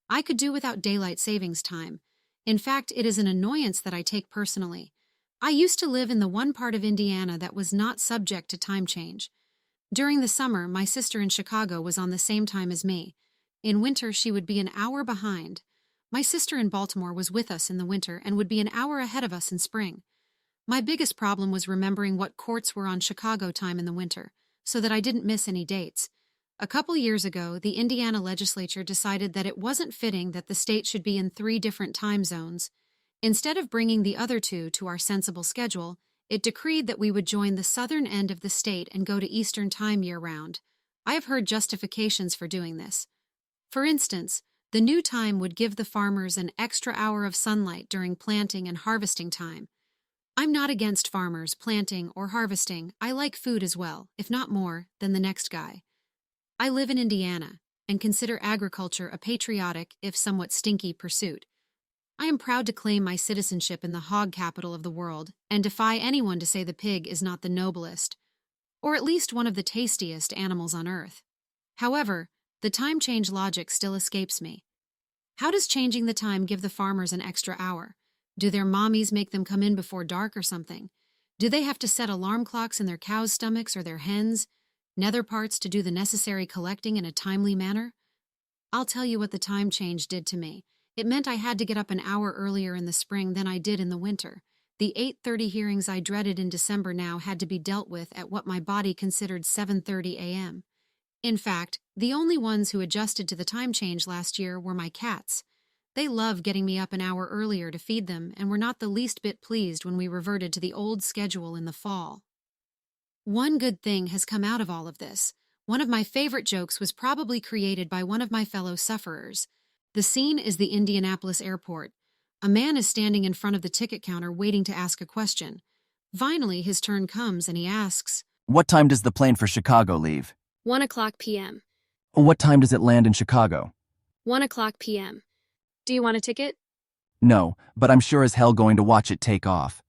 I could do without daylight savings time. In fact, it is an annoyance that I take personally. I used to live in the one part of Indiana that was not subject to time change. During the summer, my sister in Chicago was on the same time as me. In winter, she would be an hour behind. My sister in Baltimore was with us in the winter and would be an hour ahead of us in spring. My biggest problem was remembering what courts were on Chicago time in the winter, so that I didn't miss any dates. A couple years ago, the Indiana legislature decided that it wasn't fitting that the state should be in 3 different time zones. Instead of bringing the other 2 to our sensible schedule, it decreed that we would join the southern end of the state and go to Eastern time year-round. I have heard justifications for doing this. For instance, the new time would give the farmers an extra hour of sunlight during planting and harvesting time. I'm not against farmers planting or harvesting. I like food as well, if not more, than the next guy. I live in Indiana and consider agriculture a patriotic, if somewhat stinky, pursuit. I am proud to claim my citizenship in the hog capital of the world and defy anyone to say the pig is not the noblest, or at least one of the tastiest animals on earth. However, the time change logic still escapes me. How does changing the time give the farmers an extra hour? Do their mommies make them come in before dark or something? Do they have to set alarm clocks in their cows' stomachs or their hens' nether parts to do the necessary collecting in a timely manner? I'll tell you what the time change did to me. It meant I had to get up an hour earlier in the spring than I did in the winter. The 8:30 hearings I dreaded in December now had to be dealt with at what my body considered 7:30 a.m. In fact, the only ones who adjusted to the time change last year were my cats. They love getting me up an hour earlier to feed them and were not the least bit pleased when we reverted to the old schedule in the fall. One good thing has come out of all of this. One of my favorite jokes was probably created by one of my fellow sufferers. The scene is the Indianapolis airport. A man is standing in front of the ticket counter waiting to ask a question. Finally, his turn comes and he asks, What time does the plane for Chicago leave? 1:00 p.m. What time does it land in Chicago? 1:00 p.m. Do you want a ticket? No, but I'm sure as hell going to watch it take off.